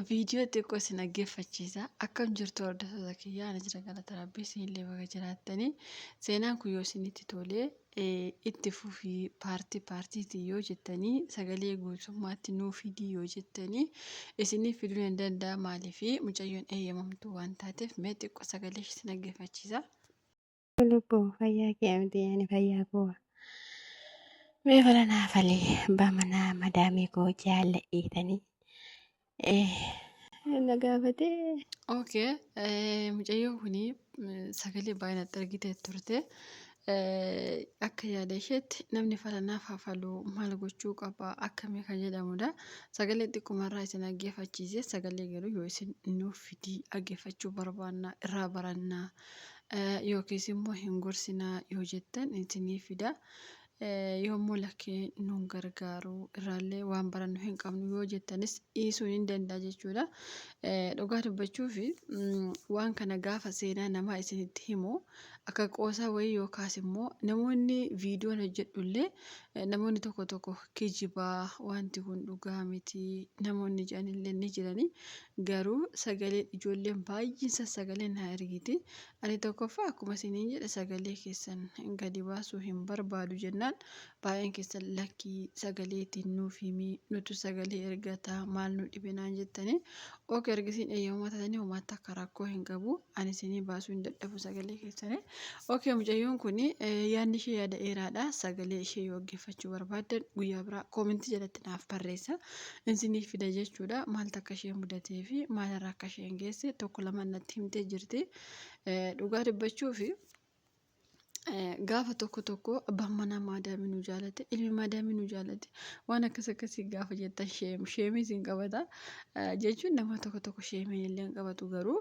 viidiyoo xiqqoo isin dhaggeeffachiisa. Akkam jirtu hordoftoota kiyyaa ana jira galata rabbii isinillee bakka jiraattanii seenaan kun yoo isinitti tolee itti fufii paartiitii yoo jettanii sagalee guutummaatti nuu fidii yoo jettanii isiniif fiduun hin danda'a maaliifi mucayyoon eeyyamamtuu waan taateef mee xiqqoo sagalee isin dhaggeeffachiisa. Lubbuu fayyaa kee miti ani fayyaa koo mee falanaa falee bamanaa madaamii koo jaalladhiitanii na gaafatee. Okay, mucayyoon kuni sagalee baay'inatti argitee turte. Akka yaada isheetti namni falanaaf hafaluu maal gochuu qaba akkamii kan jedhamudha. Sagalee xiqqoomarraa isin dhaggeeffachiise sagalee garuu yoo isin nuuf fidii dhaggeeffachuu barbaanna irraa barannaa yookiis immoo hin gorsinaa yoo jettan isinii fida. Yommuu lakkee nuun gargaaru irraallee waan barannu hin qabnu yoo jettanis dhiisuu hin danda'a jechuudha. Dhugaa dubbachuuf waan kana gaafa seenaa namaa isinitti himu akka qoosaa wayii yookaas immoo namoonni viidiyoon hojjedhullee namoonni tokko tokko kijibaa wanti kun dhugaa miti namoonni jedhanillee ni jirani. Garuu sagalee ijoolleen baay'insa sagalee na ergiti. Ani tokkoffaa akkuma isiniin jedhe sagalee keessan gadi baasuu hin barbaadu jennaan baay'een keessan lakkii sagaleetiin nuuf himi nutu sagalee ergataa maal nu dhibinaan jettanii ok ergisiin eeyyamamaa taatanii homaatti akka rakkoo hin qabu ani isinii baasuu hin dadhabu sagalee keessanii. Ok mucayyoon kun yaadni ishee yaada dheeraadha sagalee ishee yoo dhaggeeffachuu barbaaddan guyyaa biraa koomentii jalatti naaf barreessa isiniif fida jechuudha. Maaltu akka ishee mudatee fi maalirraa akka isheen geesse tokko lama natti himtee jirti. Dhugaa dubbachuuf gaafa tokko abbaan manaa maadaamii nu jaalate ilmi maadaamii nu jaalate waan akkasii gaafa jettan sheemii isin qabata jechuun nama tokko sheemii illee hin qabatu garuu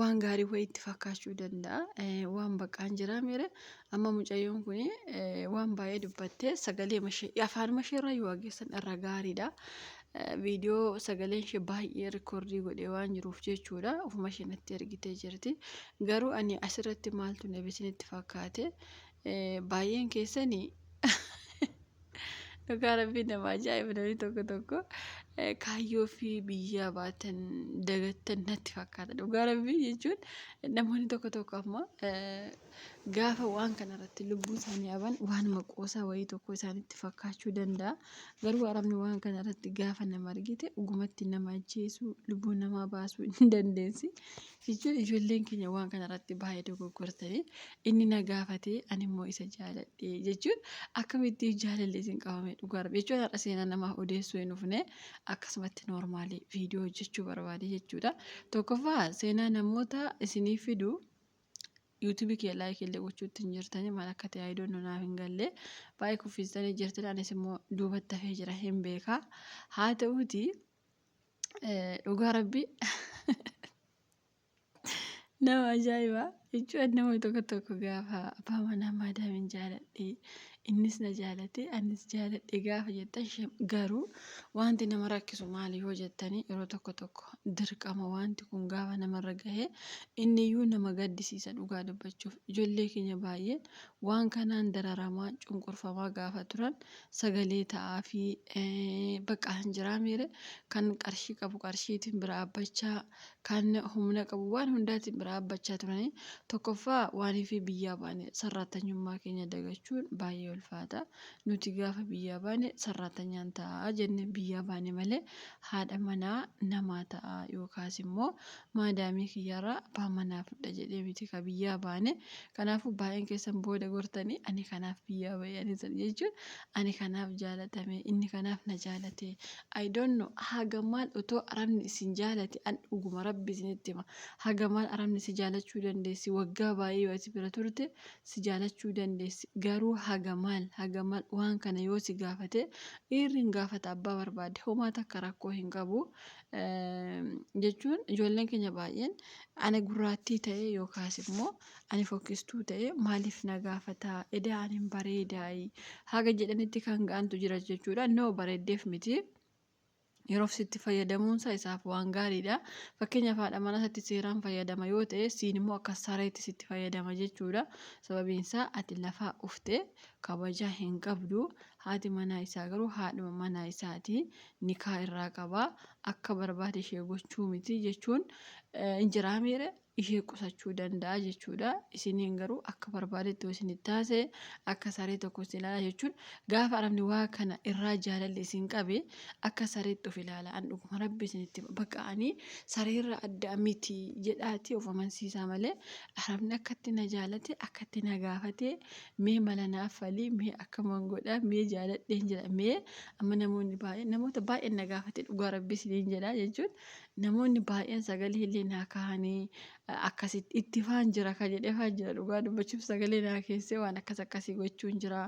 waan gaarii wayii itti fakkaachuu danda'a. Waan baqqaan jira mere amma mucayyoon kun waan baay'ee dubbattee sagalee afaan isheerraa yoo dhageessan irra gaariidha. Viidiyoo sagaleen ishee baay'ee rikoordii godhee waan jiruuf jechuudha ofuma ishee natti ergitee jirti. Garuu ani asirratti maaltu na isinitti fakkaate baay'een keessanii dhugaa rabbii nama ajaa'iba namni tokko kaayyoo fi biyyaa baatan dagattan natti fakkaata. Dhugaa rabbii jechuun namoonni tokko amma gaafa waan kanarratti lubbuu isaanii haban waan maqoosaa wayii tokko isaanitti fakkaachuu danda'a. Garuu arabni waan kanarratti gaafa nama argite dhugumatti nama ajjeesuu lubbuu namaa baasuu hin dandeessi jechuun ijoolleen keenya waan kanarratti baay'ee dogoggortanii inni na gaafatee ani immoo isa jaaladhe jechuun akkamitti jaalalli isin qabame dhugaa rabbii jechuun har'a seenaa namaa odeessuu hin dhufne akkasumatti noormaalii viidiyoo hojjechuu barbaade jechuudha. Tokkoffaa seenaa namoota isinii fidu yuutuubii kee laayikii illee gochuutti hin jirtanii maal akka ta'e ayidoon naaf hin galle baay'ee kuffistanii jirtan anis immoo duubatti hafee jira hin beekaa haa ta'uuti dhugaa rabbii nama ajaa'iba jechuun namoonni tokko gaafa abbaa manaa maadaamiin jaaladhe innis na jaalate anis jaaladhe gaafa jettan garuu wanti nama rakkisu maali yoo jettanii yeroo tokko dirqama wanti kun gaafa namarra gahee inniyyuu nama gaddisiisa. Dhugaa dubbachuuf ijoollee keenya baay'een waan kanaan dararamaa cunqurfamaa gaafa turan sagalee ta'aa fi bakka jiraa miire kan qarshii qabu qarshiitiin bira dhaabbachaa kan humna qabu waan hundaatiin bira dhaabbachaa turanii tokkoffaa waanii fi biyyaa baane sarraatanyummaa keenya dagachuun baay'ee ulfaata. Nuti gaafa biyyaa baane sarraatanyaan ta'a jenne biyyaa baane malee haadha manaa namaa ta'a yookaas immoo maadaamii kiyyaarraa abbaa manaa fudha jedhee miti ka biyyaa baane. Kanaafuu baay'een keessan booda gortanii ani kanaaf biyyaa bahe jechuun ani kanaaf jaalatame inni kanaaf na jaalate I don't know hagamaan otoo arabni isin jaalate an dhuguma rabbi isinitti hima hagamaan arabni si jaalachuu dandeessi waggaa baay'ee yoo ati bira turte si jaalachuu dandeessi garuu hagamaan waan kana yoo si gaafate dhiirri hin gaafata abbaa barbaade homaa takka rakkoo hin qabu jechuun ijoolleen keenya baay'een ani gurraattii ta'e yookaas immoo ani fokkistuu ta'e maaliif na gaafata edaa ani hin bareedaayi haga jedhanitti kan ga'antu jira jechuudha. Noo bareeddeef miti. Yeroof sitti fayyadamuunsaa isaaf waan gaariidha. Fakkeenyaaf haadha manaa sitti seeraan fayyadama yoo ta'e siin immoo akka sareetti sitti fayyadama jechuudha. Sababiin isaa ati lafaa uftee kabajaa hin qabdu haati manaa isaa garuu haadhuma manaa isaati nikaa irraa qabaa akka barbaade ishee gochuu miti jechuun injiraa miire ishee qusachuu danda'a jechuudha. Isiniin garuu akka barbaadetti isinitti taase akka saree tokko isin ilaala jechuun gaafa arabni waa kana irraa jaalalli isin qabe akka sareetti of ilaala. An dhuguma rabbi isinitti baqqa'anii sareerra adda miti jedhaati of amansiisaa malee arabni akkatti na jaalate akkatti na gaafate mee mala naaf falii mee akka mangoodhaa mee jaaladheen jedha mee amma namoota baay'een na gaafate dhugaa rabbi isiniin jedha jechuun namoonni baay'een sagalee illee naa kaa'anii akkasitti itti faan jira kan jedhee faan jira dhugaa dubbachuuf sagalee naa keessee waan akkasii gochuun jira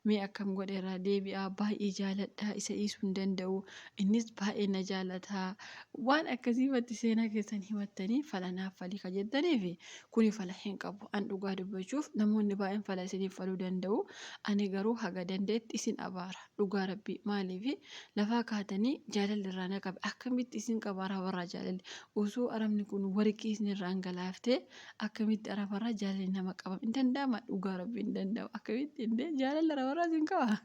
mee akkam godheerraa deebi'aa baay'ee jaaladhaa isa dhiisuu hin danda'u innis baay'ee na jaalataa waan akkasiifatti seenaa keessan himattanii fala naaf falii kan jettaniifi kuni fala hin qabu an dhugaa dubbachuuf namoonni baay'een fala isiniif faluu danda'u ani garuu haga dandeetti isin abaara dhugaa rabbii maaliifi lafaa kaatanii jaalalli irraa na qabe akkamitti isin qabaara warraa jaalalli osoo arabni kun warqii isin irraa galaaftee akkamitti arabarraa jaalalli nama qaba hin danda'ama dhugaa rabbii hin danda'u akkamitti illee jaalalli arabarraa isin qaba.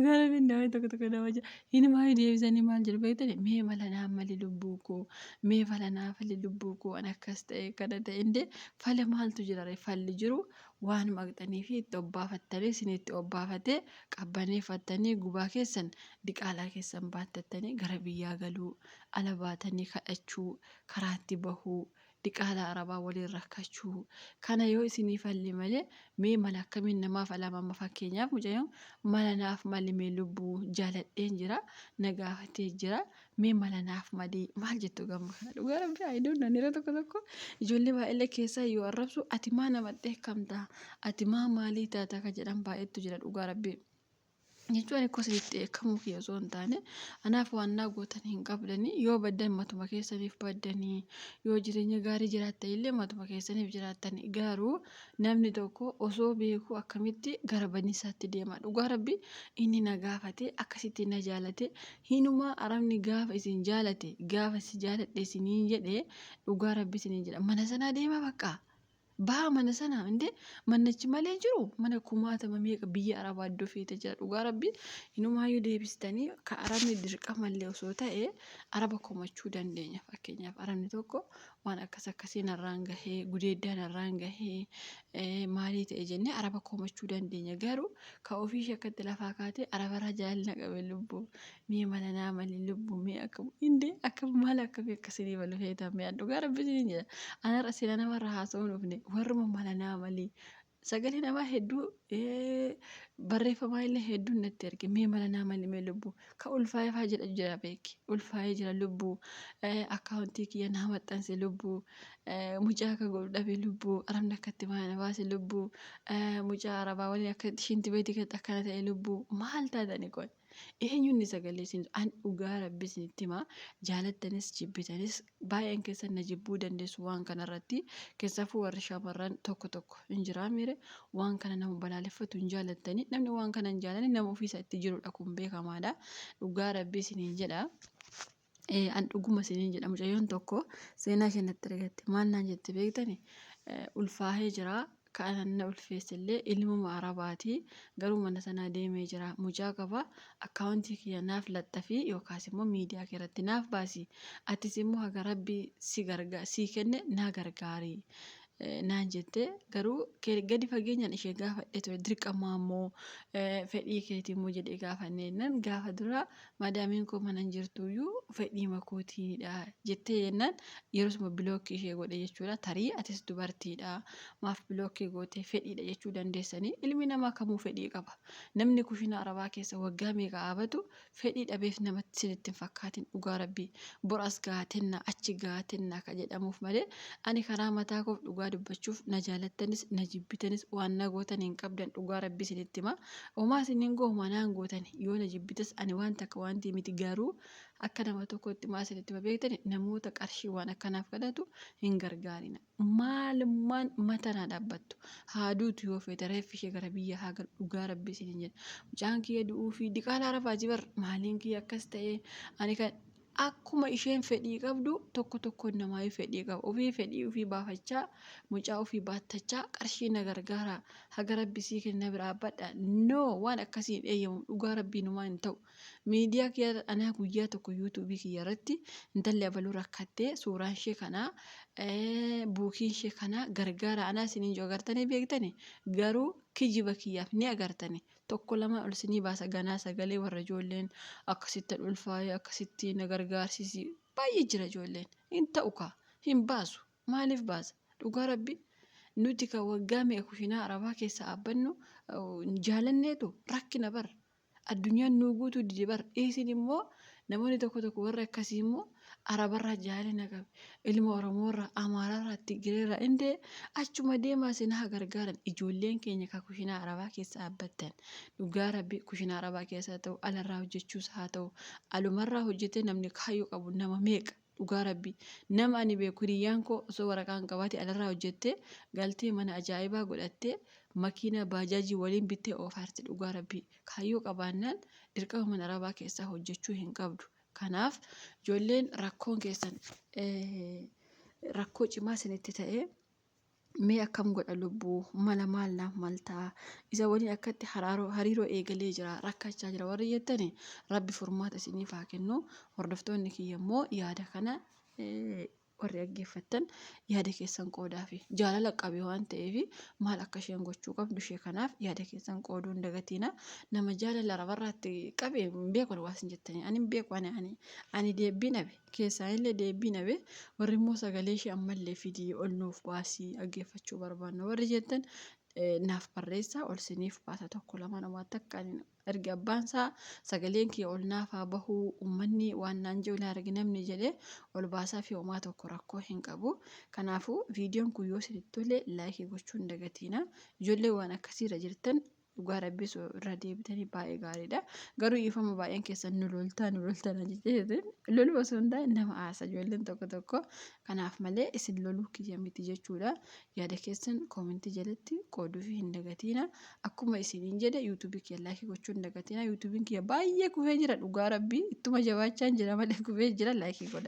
Gara bindawee tokko nama jira inni maayii deebisanii maal jedhu beektani mee mala naa malee lubbuu koo mee fala naa fali lubbuu koo an akkas ta'e kana ta'e indee fala maaltu jira falli jiru waan maqxanii fi itti obbaafattanii isinitti obbaafatee qabbaneeffattanii gubaa keessan diqaalaa keessan baatattanii gara biyyaa galuu ala baatanii kadhachuu karaatti bahuu diqaalaa arabaa waliin rakkachuu kana yoo isinii falli malee mee mala akkamiin namaaf alaamama fakkeenyaaf mucayyoon mala naaf mali mee lubbuu jaaladheen jira na gaafatee jira mee mala naaf malee maal jettu gamma kana dhugaa rabbii ayidoon nanira tokko ijoollee baay'ee keessaa yoo arrabsu ati maa nama dheekkamta ati maa maalii taata ka jedhan baay'eetu jira dhugaa rabbii. Jechuun akka isinitti eekamuu fi osoo hin taane anaaf waan naa gootan hin qabdanii yoo baddan matuma keessaniif baddanii yoo jireenya gaarii jiraattan illee matuma keessaniif jiraattan garuu namni tokko osoo beeku akkamitti gara baniisaatti deema dhugaa rabbii inni na gaafate akkasitti na jaalate hinumaa arabni gaafa isin jaalate gaafa si jaaladhe isiniin jedhe dhugaa rabbii isiniin jedha mana sanaa deema bakka. Baa mana sana indee mannachi malee jiru mana kumaatama meeqa biyya arabaa iddoo feete jira dhugaa rabbii inumaayyuu deebistanii ka arabni dirqamallee osoo ta'e araba komachuu dandeenya fakkeenyaaf arabni tokko waan akkasii narraan gahee gudeeddaan narraan gahee maalii ta'e jennee araba komachuu dandeenya garuu ka ofii shakkatti lafaa kaatee arabarraa jaalala qabe lubbuu mee mala naa malee lubbuu mee akka indee akka maal akkamii akkasii malu feetamee dhugaa rabbii isiniin jedha anarra sila namarra haasa'uun dhufne warruma mala naa malee sagalee namaa hedduu barreeffamaa illee hedduun natti erge mee mala naa malee mee lubbuu ka ulfaa'ee faa jedha jira beeki ulfaa'ee jira lubbuu akkaawuntii kiyya naa maxxanse lubbuu mucaa akka godhu dhabe lubbuu arabni akkatti maana baase lubbuu mucaa arabaa waliin akka shinti beetii akkana ta'e lubbuu maal taatani qoon eenyuun sagalee isin an dhugaa rabbi isinitti himaa jaalattanis jibbitanis baay'een keessan na jibbuu dandeessu waan kanarratti keessaafuu warri shamarran tokko hin jiraa miire waan kana nama balaaleffatu hin jaalattanii namni waan kana hin jaalani nama ofiisa itti jirudha kun beekamaadha dhugaa rabbi isiniin jedha. An dhuguma isiniin jedha mucayyoon tokko seenaa isheen natti argatte maal naan jette beektani ulfaahee jira. Kan na ulfeessillee ilmuma arabaati garuu mana sanaa deemee jira mucaa qaba akkaawuntii kiyya naaf laxxafii yookaas immoo miidiyaa irratti naaf baasi atis immoo haga rabbii si kenne na gargaari naan jette garuu gadi fageenyaan ishee gaafadhe ture dirqamaa immoo fedhii keetii immoo jedhee gaafanneennan gaafa dura maadaamiin koo mana hin jirtuyyuu fedhii makootiidha jettee jennaan yeroosuma bilookii ishee godhe jechuudha tarii atis dubartiidha maaf bilookii gootee fedhiidha jechuu dandeessanii ilmi namaa kamuu fedhii qaba namni kushina arabaa keessa waggaa meeqa dhaabatu fedhii dhabeef namatti sinitti hin fakkaatin dhugaa rabbii boras gaatenna achi gaatenna ka jedhamuuf malee ani karaa mataa koof dhugaa dubbachuuf na jaalattanis na jibbitanis waan na gootan hin qabdan dhugaa rabbii isinitti himaa homaa isiniin goomaa naan gootan yoo na jibbitas ani waan takka wanti miti garuu akka nama tokkotti maa isinitti beektani namoota qarshii waan akkanaaf kadhatu hin gargaarina maalummaan mata naa dhaabbattu haaduutu yoo feete reeffi ishee gara biyya haa galu dhugaa rabbii isiniin jedha mucaan kiyya du'uu fi diqaalaa rafaa jibar maaliin kiyya akkas ta'ee ani kan akkuma isheen fedhii qabdu tokkoon namaa fedhii qaba. Ofii fedhii ofii baafachaa mucaa ofii baattachaa qarshii na gargaara haga rabbisii kenna biraa badha. No waan akkasiin eeyyamu dhugaa rabbiinumaa hin ta'u. Miidiyaa kiyya anaa guyyaa tokko yuutuubii kiyya irratti intalli abaluu rakkattee suuraan ishee kanaa buukiin ishee kanaa gargaara anaa isiniin jiru agartanii beektani garuu kijiba kiyyaaf ni agartani. Tokko lama ol sinii baasa ganaa sagalee warra ijoolleen akkasitti ulfaa'ee akkasitti na gargaarsisi baay'ee jira ijoolleen hin ta'u kaa hin baasu maaliif baasa dhugaa rabbi nuti kan waggaa meeqa kushinaa arabaa keessa dhaabbannu jaalanneetu rakkina bar addunyaan nuu guutuu didi bar isin immoo namoonni tokko warra akkasii immoo arabarraa jaalina qabe ilma oromoorraa amaaraarraa tigireerraa indee achuma deemaa sinaa gargaaran ijoolleen keenya kan kushinaa arabaa keessa dhaabbattan dhugaa rabbi kushinaa arabaa keessa ta'u alarraa hojjechuus haa ta'u alumarraa hojjetee namni kaayyoo qabu nama meeqa dhugaa rabbi nama ani beeku hiriyyaan koo osoo waraqaan qabaate alarraa hojjettee galtee mana ajaa'ibaa godhattee makiina baajaajii waliin bittee oofaarti dhugaa rabbi kaayyoo qabaannaan dirqama mana arabaa keessaa hojjechuu hin qabdu. Kanaaf ijoolleen rakkoon keessan rakkoo cimaa isinitti ta'ee mee akkam godha lubbuu mala maal naaf maltaa isa waliin akkatti hariiroo eegalee jira rakkachaa jira warri jettani rabbi furmaata isiniif haa kennu. Hordoftoonni kiyya immoo yaada kana warri dhaggeeffattan yaada keessan qoodaa fi jaalala qabe waan ta'eef maal akka isheen gochuu qabdu ishee kanaaf yaada keessan qooduu hin dagatiina. Nama jaalala arabarraatti qabe hin beeku waan isin jettanii ani hin beeku ani deebbii nabe keessaa illee deebbii nabe warri immoo sagalee ishee ammallee fidii ol nuuf baasii dhaggeeffachuu barbaanna warri jettan naaf barreessaa ol siniif baasa tokko lama namaatti akka erga abbaan isaa sagaleen kiyya ol naafaa bahuu uummanni waan naan jiru argi namni jedhee ol baasaa fi homaa tokko rakkoo hin qabu. Kanaafuu viidiyoon kun yoo isinitti tole laayikii gochuu hin dagatiina. Ijoollee waan akkasiirra jirtan dhugaa rabbii irra deebitanii baay'ee gaariidha. Garuu ifama baay'een keessan nu loltaan jechuun loluu osoo hin taane nama haasa ijoolleen tokko kanaaf malee isin loluu kiyya miti jechuudha. Yaada keessan koomentii jalatti qooduu fi hin dagatiina. Akkuma isiniin jedhe yuutuubii kiyya laayikii gochuu hin dagatiina. Yuutuubiin kiyya baay'ee kufee jira dhugaa rabbii ittuma jabaachaa jira malee kufee jira laayikii godha.